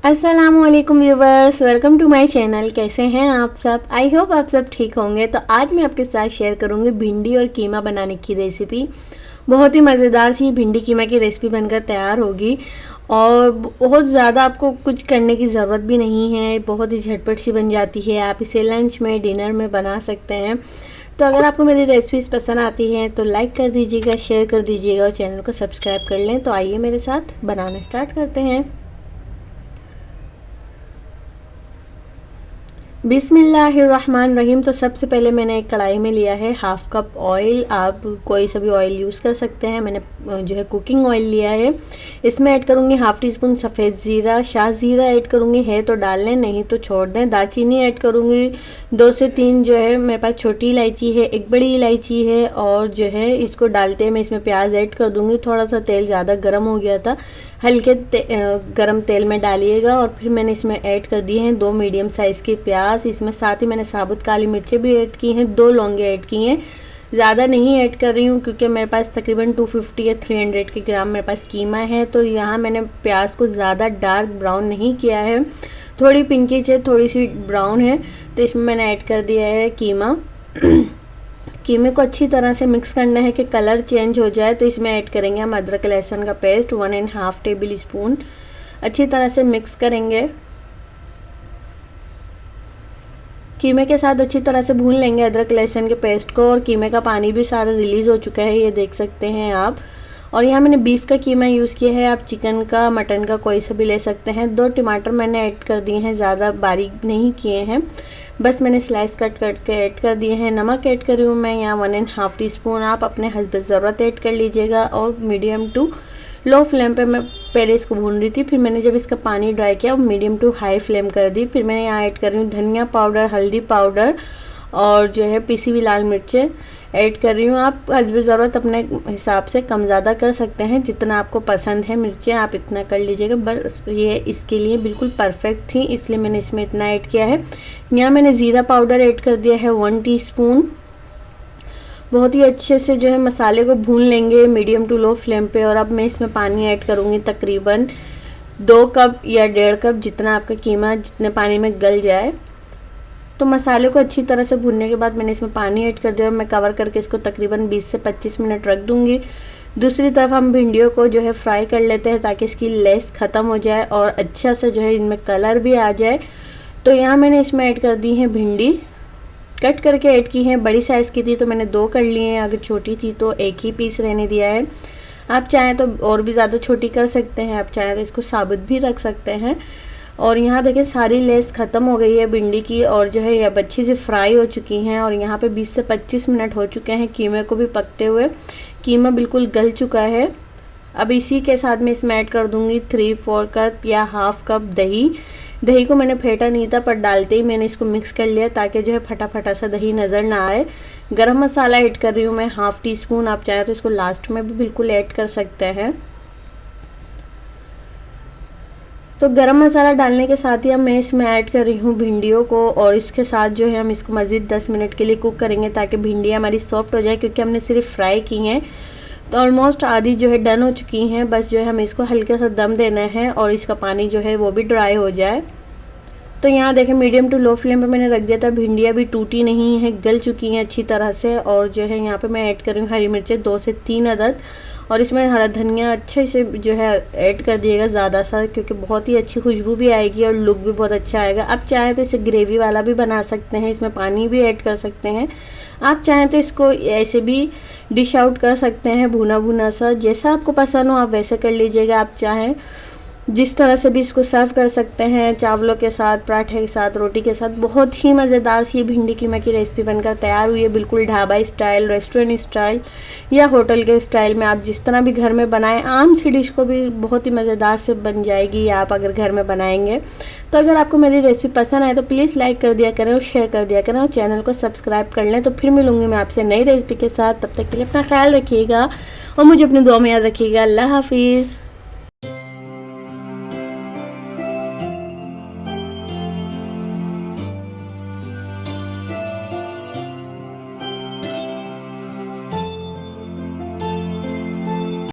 अस्सलामुअलैकुम viewers, welcome to my channel. कैसे हैं आप सब? आई होप आप सब ठीक होंगे। तो आज मैं आपके साथ शेयर करूंगी भिंडी और कीमा बनाने की रेसिपी। बहुत ही मज़ेदार सी भिंडी कीमा की रेसिपी बनकर तैयार होगी और बहुत ज़्यादा आपको कुछ करने की ज़रूरत भी नहीं है। बहुत ही झटपट सी बन जाती है। आप इसे लंच में, डिनर में बना सकते हैं। तो अगर आपको मेरी रेसिपीज़ पसंद आती हैं तो लाइक कर दीजिएगा, शेयर कर दीजिएगा और चैनल को सब्सक्राइब कर लें। तो आइए मेरे साथ बनाना स्टार्ट करते हैं। बिस्मिल्लाहिर्रहमानिर्रहीम। तो सबसे पहले मैंने एक कढ़ाई में लिया है हाफ़ कप ऑयल। आप कोई सा भी ऑयल यूज़ कर सकते हैं। मैंने जो है कुकिंग ऑयल लिया है। इसमें ऐड करूँगी हाफ़ टी स्पून सफ़ेद ज़ीरा। शाह ज़ीरा ऐड करूँगी, है तो डाल लें, नहीं तो छोड़ दें। दालचीनी ऐड करूँगी 2 से 3 जो है मेरे पास छोटी इलायची है, एक बड़ी इलायची है। और जो है इसको डालते मैं इसमें प्याज ऐड कर दूँगी। थोड़ा सा तेल ज़्यादा गर्म हो गया था, हल्के गरम तेल में डालिएगा। और फिर मैंने इसमें ऐड कर दिए हैं 2 मीडियम साइज़ के प्याज। इसमें साथ ही मैंने साबुत काली मिर्चें भी ऐड की हैं, 2 लौंगे ऐड की हैं। ज़्यादा नहीं ऐड कर रही हूँ क्योंकि मेरे पास तकरीबन 250 या 300 के ग्राम मेरे पास कीमा है। तो यहाँ मैंने प्याज को ज़्यादा डार्क ब्राउन नहीं किया है, थोड़ी पिंकिश है, थोड़ी सी ब्राउन है। तो इसमें मैंने ऐड कर दिया है कीमा। कीमे को अच्छी तरह से मिक्स करना है कि कलर चेंज हो जाए। तो इसमें ऐड करेंगे हम अदरक लहसुन का पेस्ट 1.5 टेबल स्पून। अच्छी तरह से मिक्स करेंगे। कीमे के साथ अच्छी तरह से भून लेंगे अदरक लहसुन के पेस्ट को। और कीमे का पानी भी सारा रिलीज़ हो चुका है, ये देख सकते हैं आप। और यहाँ मैंने बीफ का कीमा यूज़ किया है। आप चिकन का, मटन का कोई सा भी ले सकते हैं। 2 टमाटर मैंने ऐड कर दिए हैं, ज़्यादा बारीक नहीं किए हैं, बस मैंने स्लाइस कट करके ऐड कर दिए हैं। नमक ऐड कर रही हूँ मैं यहाँ 1.5 टी स्पून। आप अपने हस्ब ज़रूरत ऐड कर लीजिएगा। और मीडियम टू लो फ्लेम पे मैं पहले इसको भून रही थी। फिर मैंने जब इसका पानी ड्राई किया मीडियम टू हाई फ्लेम कर दी। फिर मैंने यहाँ ऐड कर रही हूँ धनिया पाउडर, हल्दी पाउडर और जो है पिसी हुई लाल मिर्चें ऐड कर रही हूँ। आप हस्ब ज़रूरत अपने हिसाब से कम ज़्यादा कर सकते हैं, जितना आपको पसंद है मिर्चें आप इतना कर लीजिएगा। बस ये इसके लिए बिल्कुल परफेक्ट थी, इसलिए मैंने इसमें इतना ऐड किया है। यहाँ मैंने ज़ीरा पाउडर ऐड कर दिया है 1 टीस्पून। बहुत ही अच्छे से जो है मसाले को भून लेंगे मीडियम टू लो फ्लेम पे। और अब मैं इसमें पानी ऐड करूँगी तकरीबन 2 कप या 1.5 कप, जितना आपका कीमा जितने पानी में गल जाए। तो मसाले को अच्छी तरह से भूनने के बाद मैंने इसमें पानी ऐड कर दिया और मैं कवर करके इसको तकरीबन 20 से 25 मिनट रख दूँगी। दूसरी तरफ हम भिंडियों को जो है फ्राई कर लेते हैं ताकि इसकी लेस ख़त्म हो जाए और अच्छा से जो है इनमें कलर भी आ जाए। तो यहाँ मैंने इसमें ऐड कर दी है भिंडी, कट करके ऐड की है। बड़ी साइज़ की थी तो मैंने 2 कर लिए हैं, अगर छोटी थी तो 1 ही पीस रहने दिया है। आप चाहें तो और भी ज़्यादा छोटी कर सकते हैं, आप चाहें तो इसको साबुत भी रख सकते हैं। और यहाँ देखिए सारी लेस ख़त्म हो गई है भिंडी की और जो है ये अब अच्छी से फ्राई हो चुकी हैं। और यहाँ पे 20 से 25 मिनट हो चुके हैं कीमे को भी पकते हुए। कीमा बिल्कुल गल चुका है। अब इसी के साथ मैं इसमें ऐड कर दूँगी 3/4 कप या हाफ़ कप दही। दही को मैंने फेंटा नहीं था, पर डालते ही मैंने इसको मिक्स कर लिया ताकि जो है फटा फटा सा दही नज़र ना आए। गरम मसाला ऐड कर रही हूँ मैं हाफ़ टी स्पून। आप चाहें तो इसको लास्ट में भी बिल्कुल ऐड कर सकते हैं। तो गरम मसाला डालने के साथ ही अब मैं इसमें ऐड कर रही हूँ भिंडियों को। और इसके साथ जो है हम इसको मज़ीद 10 मिनट के लिए कुक करेंगे ताकि भिंडियाँ हमारी सॉफ्ट हो जाए, क्योंकि हमने सिर्फ फ्राई की हैं। तो ऑलमोस्ट आधी जो है डन हो चुकी हैं। बस जो है हमें इसको हल्का सा दम देना है और इसका पानी जो है वो भी ड्राई हो जाए। तो यहाँ देखें मीडियम टू लो फ्लेम पे मैंने रख दिया था। भिंडियाँ भी टूटी नहीं है, गल चुकी हैं अच्छी तरह से। और जो है यहाँ पे मैं ऐड कर रही हूँ हरी मिर्चें 2 से 3 अदद। और इसमें हरा धनिया अच्छे से जो है ऐड कर दिएगा ज़्यादा सा, क्योंकि बहुत ही अच्छी खुशबू भी आएगी और लुक भी बहुत अच्छा आएगा। आप चाहें तो इसे ग्रेवी वाला भी बना सकते हैं, इसमें पानी भी ऐड कर सकते हैं। आप चाहें तो इसको ऐसे भी डिश आउट कर सकते हैं, भुना भुना सा, जैसा आपको पसंद हो आप वैसे कर लीजिएगा। आप चाहें जिस तरह से भी इसको सर्व कर सकते हैं, चावलों के साथ, पराठे के साथ, रोटी के साथ। बहुत ही मज़ेदार सी भिंडी कीमा की रेसिपी बनकर तैयार हुई है, बिल्कुल ढाबा स्टाइल, रेस्टोरेंट स्टाइल या होटल के स्टाइल में। आप जिस तरह भी घर में बनाएं, आम सी डिश को भी बहुत ही मज़ेदार से बन जाएगी आप अगर घर में बनाएंगे। तो अगर आपको मेरी रेसिपी पसंद आए तो प्लीज़ लाइक कर दिया करें और शेयर कर दिया करें और चैनल को सब्सक्राइब कर लें। तो फिर मिलूँगी मैं आपसे नई रेसिपी के साथ। तब तक के लिए अपना ख्याल रखिएगा और मुझे अपनी दुआ में याद रखिएगा। अल्लाह हाफिज़।